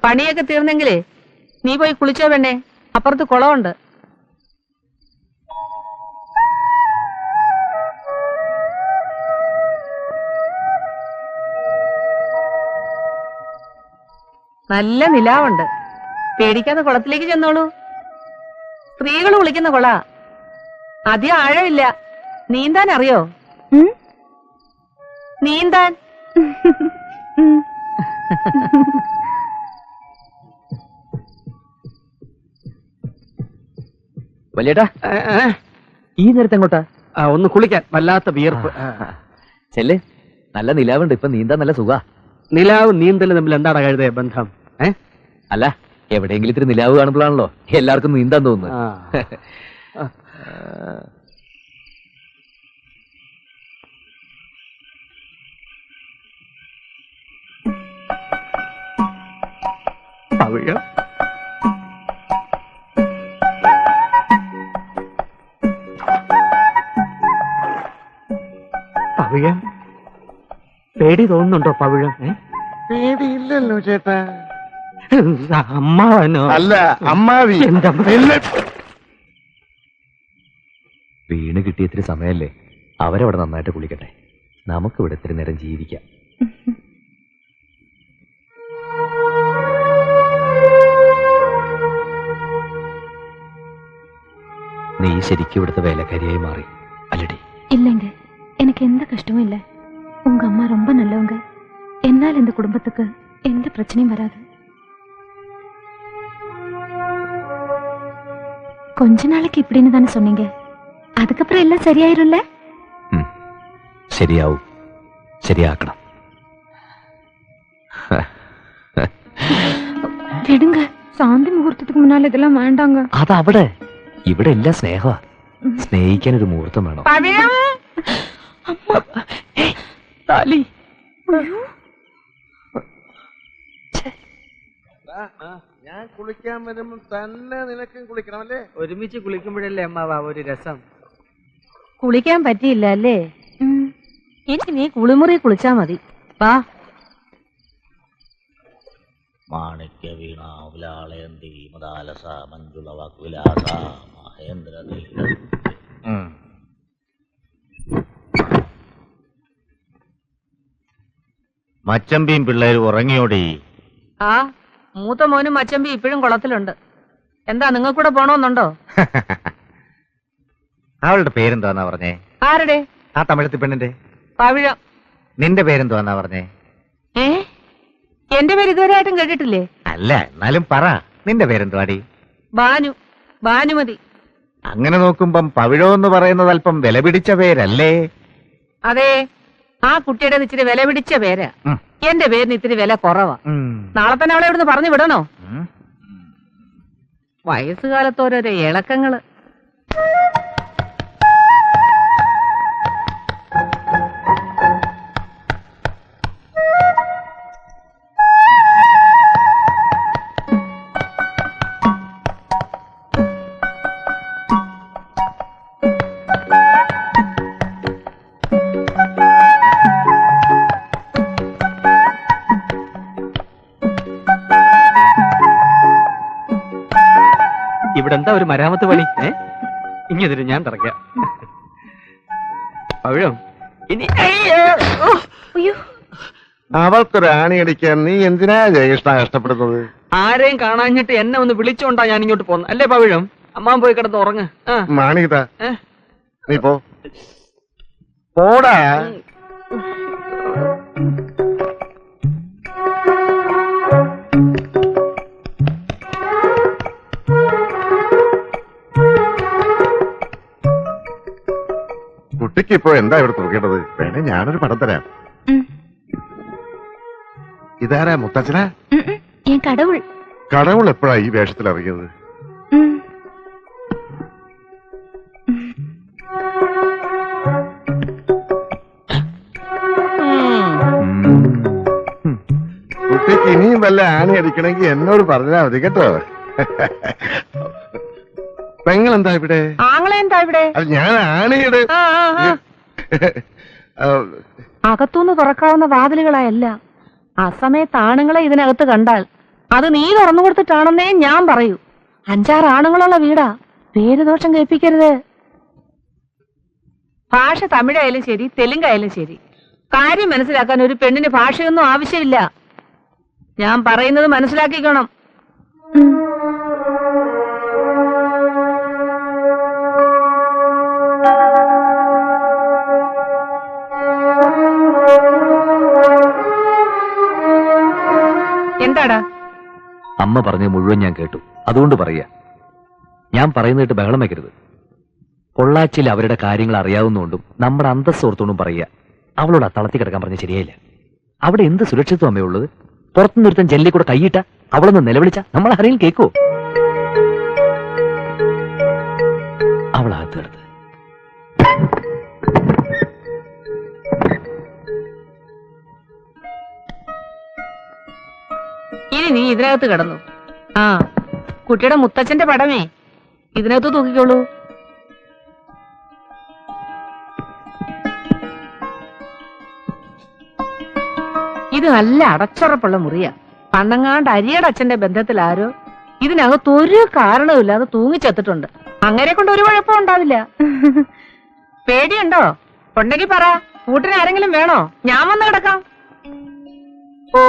പണിയൊക്കെ തീർന്നെങ്കിലേ നീ പോയി കുളിച്ചോ പെണ്ണേ, അപ്പുറത്ത് കുളമുണ്ട്. നല്ല നിലാവുണ്ട്, പേടിക്കാതെ കുളത്തിലേക്ക് ചെന്നോളൂ. സ്ത്രീകൾ കുളിക്കുന്ന കുള, അധികം ആഴമില്ല. നീന്താൻ അറിയോ? നീന്താൻ വലിയേട്ടാ, ഈ നേരത്തെ എങ്ങോട്ടാ? ഒന്ന് കുളിക്കാൻ, വല്ലാത്ത വിയർപ്പ്. ചെല്ല്, നല്ല നിലാവുണ്ട്, ഇപ്പൊ നീന്താൻ നല്ല സുഖാ. നിലാവും നീന്തലും തമ്മിൽ എന്താണ് കഴുതേ ബന്ധം? അല്ല, എവിടെയെങ്കിലും ഇത്തിരി നിലാവ് കാണുമ്പോഴാണല്ലോ എല്ലാവർക്കും നീന്താൻ തോന്നുന്നത്. പവിഴം പവിഴം, പേടി തോന്നുന്നുണ്ടോ പവിഴം? പേടിയില്ലല്ലോ ചേട്ടാ. അമ്മാവനോ? അല്ല, അമ്മാവി. വീണ് കിട്ടിയ ഇത്തിരി സമയല്ലേ, അവരവിടെ നന്നായിട്ട് കുളിക്കട്ടെ, നമുക്ക് ഇവിടെ ഇത്തിരി നേരം ജീവിക്കാം. നീ ശരിക്കും ഇവിടുത്തെ വേലക്കാരിയായി മാറി അല്ലടി? இல்லைங்க, எனக்கு எந்த கஷ்டமும் இல்லை. உங்க அம்மா ரொம்ப நல்லவங்க. என்னால் இந்த குடும்பத்துக்கு எந்த பிரச்சனையும் வராது. கொஞ்ச நாளைக்கு இப்படின்னு தானே சொன்னீங்க, அதுக்கப்புறம் எல்லாம் சரியாயிரும்ல? ശരിയാവും, ശരിയാക്കണം. விடுங்க, சாந்தி முகூர்த்தத்துக்கு முன்னால இதெல்லாம் வேண்டாங்க. അതവിടെ, ഇവിടെ എല്ലാം സ്നേഹമാ. സ്നേഹിക്കാൻ ഒരു മുഹൂർത്തം വേണം. ഞാൻ കുളിക്കാൻ വരുമ്പോ തന്നെ നിനക്കും കുളിക്കണമല്ലേ? ഒരുമിച്ച് കുളിക്കുമ്പോഴല്ലേ അമ്മാവാ ഒരു രസം. കുളിക്കാൻ പറ്റിയില്ല അല്ലേ? എനിക്ക് നീ കുളിമുറി കുളിച്ചാ മതി. വാ. മാണിക്യ വീണാവുലാളയന്തി മദാലസ മഞ്ജുള വാക്വിലാസ മഹേന്ദ്ര. മച്ചമ്പിയും പിള്ളേരും ഉറങ്ങിയോടി? ആ, മൂത്ത മോനും മച്ചമ്പി ഇപ്പോഴും കുളത്തിലുണ്ട്. എന്താ, നിങ്ങൾക്കൂടെ പോണോന്നുണ്ടോ? അവളുടെ പേരെന്താന്നാ പറഞ്ഞേ? ആരുടെ? ആ തമിഴത്തി പെണ്ണിന്റെ. പവിഴം. നിന്റെ പേരെന്താന്നാ പറഞ്ഞേ? എന്റെ പേര് ഇതുവരെ ആയിട്ടും കേട്ടിട്ടില്ലേ? അല്ല, എന്നാലും പറ, നിന്റെ പേരെന്തുവാടി? ബാനു, ഭാനുമതി. അങ്ങനെ നോക്കുമ്പം പവിഴോ എന്ന് പറയുന്നത് അല്പം വില പിടിച്ച പേരല്ലേ? അതെ, ആ കുട്ടിയുടെ ഇച്ചിരി വില പിടിച്ച പേരാ. എന്റെ പേരിന് ഇത്തിരി വില കുറവാ. നാളെ തന്നെ അവളെ ഇവിടുന്ന് പറഞ്ഞു വിടണോ? വയസ്സുകാലത്ത് ഓരോരോ ഇളക്കങ്ങള്. ഇവിടെ എന്താ ഒരു മരാമത്ത് പണി? ഇങ്ങനെതിര് ഞാൻ തറക്കാം. പവിഴം, ഇനി അവൾക്കൊരു ആണിയടിക്കാൻ നീ എന്തിനാ ജയകൃഷ്ണ കഷ്ടപ്പെടുന്നത്? ആരെയും കാണാഞ്ഞിട്ട് എന്നെ ഒന്ന് വിളിച്ചോണ്ടാ ഞാൻ ഇങ്ങോട്ട് പോന്നു അല്ലേ പവിഴം? അമ്മാൻ പോയി കിടന്ന് ഉറങ്ങ്. മാണികത, നീ പോടാ. കുട്ടിക്ക് ഇപ്പോ എന്താ ഇവിടെ തൂക്കേണ്ടത്? വേണേ ഞാനൊരു പടം തരാം. ഇതാരാ, മുത്തച്ഛനാ? കടവുൾ എപ്പോഴാ ഈ വേഷത്തിൽ ഇറങ്ങിയത്? കുട്ടിക്ക് ഇനിയും വല്ല ആണി അടിക്കണമെങ്കിൽ എന്നോട് പറഞ്ഞാ മതി കേട്ടോ. പെങ്ങളെന്താ ഇവിടെ? ആങ്ങളെന്താ ഇവിടെ? അത് ഞാൻ ആണിയുടെ അകത്തുനിന്ന് തുറക്കാവുന്ന വാതിലുകളായല്ല. ആ സമയത്ത് ആണുങ്ങളെ ഇതിനകത്ത് കണ്ടാൽ അത് നീ തുറന്നു കൊടുത്തിട്ടാണെന്നേ ഞാൻ പറയൂ. 5-6 ആണുങ്ങളുള്ള വീടാ. പേര് ദോഷം കേൾപ്പിക്കരുത്. ഭാഷ തമിഴായാലും ശരി, തെലുങ്കായാലും ശരി, കാര്യം മനസ്സിലാക്കാൻ ഒരു പെണ്ണിന് ഭാഷയൊന്നും ആവശ്യമില്ല. ഞാൻ പറയുന്നത് മനസ്സിലാക്കിക്കണം. എന്താടാ? അമ്മ പറഞ്ഞത് മുഴുവൻ ഞാൻ കേട്ടു. അതുകൊണ്ട് പറയാ, ഞാൻ പറയുന്നിട്ട് ബഹളം വെക്കരുത്. പൊള്ളാച്ചിയിൽ അവരുടെ കാര്യങ്ങൾ അറിയാവുന്നതുകൊണ്ടും നമ്മുടെ അന്തസ് ഓർത്തുകൊണ്ടും പറയുക, അവളോട് തളത്തി കിടക്കാൻ പറഞ്ഞ ശരിയായില്ല. അവിടെ എന്ത് സുരക്ഷിതത്വം അമ്മയുള്ളത്? പുറത്തുനിന്ന് ഒരുത്തൻ ജനലിൽ കൂടെ കൈയിട്ട അവളൊന്ന് നിലവിളിച്ച നമ്മൾ ആരെങ്കിലും കേൾക്കോ? അവളകത്ത് കിടത്ത്. ഇനി നീ ഇതിനകത്ത് കിടന്നു. ആ, കുട്ടിയുടെ മുത്തച്ഛന്റെ പടമേ ഇതിനകത്ത് തൂക്കിക്കോളൂ. ഇത് നല്ല അടച്ചുറപ്പുള്ള മുറിയാ. പണ്ടങ്ങാണ്ട് അരിയുടെ അച്ഛന്റെ ബന്ധത്തിൽ ആരോ ഇതിനകത്ത് ഒരു കാരണവുമില്ലാതെ തൂങ്ങിച്ചെത്തിട്ടുണ്ട്. അങ്ങനെ കൊണ്ട് ഒരു കുഴപ്പം ഉണ്ടാവില്ല. പേടിയുണ്ടോ? ഉണ്ടെങ്കിൽ പറ. കൂട്ടിന് ആരെങ്കിലും വേണോ? ഞാൻ വന്ന് കിടക്കാം. ഓ,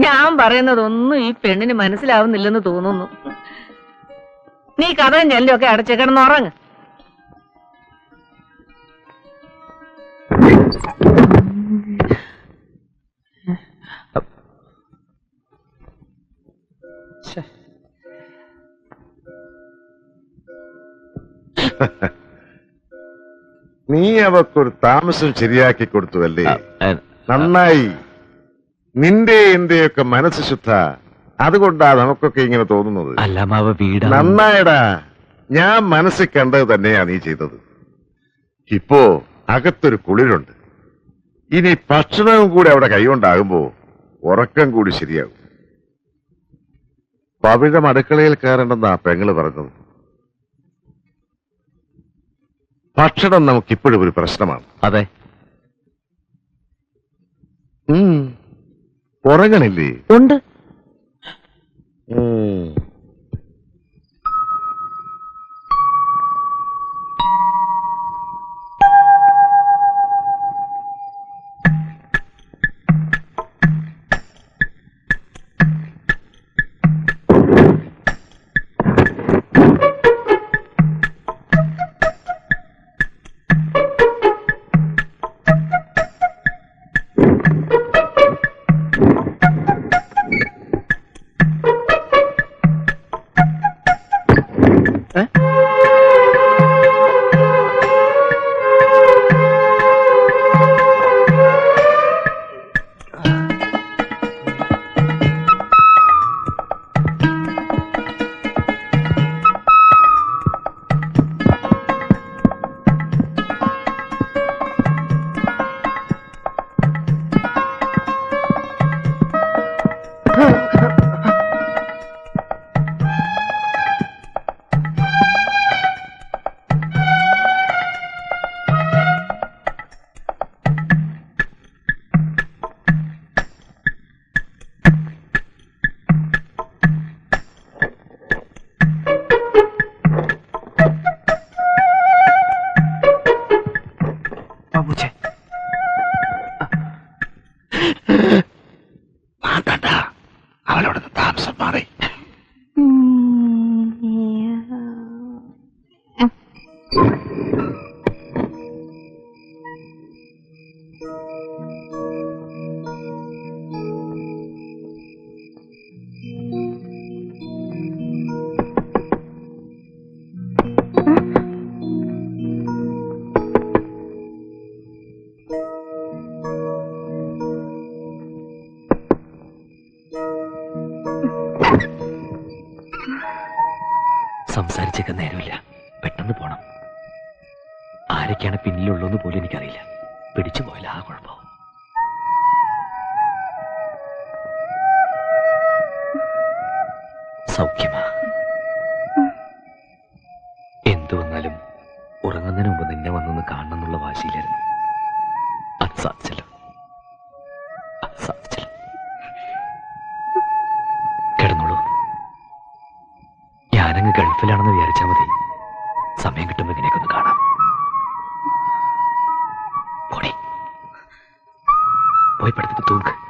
ഞാൻ പറയുന്നതൊന്നും ഈ പെണ്ണിന് മനസ്സിലാവുന്നില്ലെന്ന് തോന്നുന്നു. നീ കഥയും ജനലൊക്കെ അടച്ച് കിടന്നുറങ്ങ്. നീ അവക്കൊരു താമസം ശരിയാക്കി കൊടുത്തുവല്ലേ? നന്നായി. നിന്റെ എന്റെയൊക്കെ മനസ്സ് ശുദ്ധ. അതുകൊണ്ടാ നമുക്കൊക്കെ ഇങ്ങനെ തോന്നുന്നത്. അല്ല മാവ, വീട് നന്നായടാ. ഞാൻ മനസ്സിൽ കണ്ടത് തന്നെയാ നീ ചെയ്തത്. ഇപ്പോ അകത്തൊരു കുളിരുണ്ട്. ഇനി ഭക്ഷണവും കൂടി അവിടെ കൈകൊണ്ടാകുമ്പോ ഉറക്കം കൂടി ശരിയാകും. പവിഴം അടുക്കളയിൽ കയറണ്ടെന്നാ പെങ്ങള് പറഞ്ഞത്. ഭക്ഷണം നമുക്കിപ്പോഴും ഒരു പ്രശ്നമാണ്. അതെ. ഉറങ്ങണില്ലേ? ഉണ്ട്. അവളോട് താമസം മാറി. സംസാരിച്ചൊക്കെ നേരമില്ല, പെട്ടെന്ന് പോണം. ആരൊക്കെയാണ് പിന്നിലുള്ളതെന്ന് പോലും എനിക്കറിയില്ല. പിടിച്ചു പോയില്ല, ആ കുഴപ്പം. സൗഖ്യമാ? എന്തു വന്നാലും ഉറങ്ങുന്നതിന് മുമ്പ് നിന്നെ വന്നൊന്ന് കാണണം എന്നുള്ള വാശിയിലായിരുന്നു. അത് സാധിച്ചല്ലോ. കിടന്നോളൂ. ഞാനങ്ങ് ഗൾഫിലാണെന്ന് വിചാരിച്ചാൽ മതി. സമയം കിട്ടുമ്പോ ഇങ്ങനെയൊക്കെ ഒന്ന് കാണാം. പോയി പഠിത്തത്തിൽ തൂക്ക്.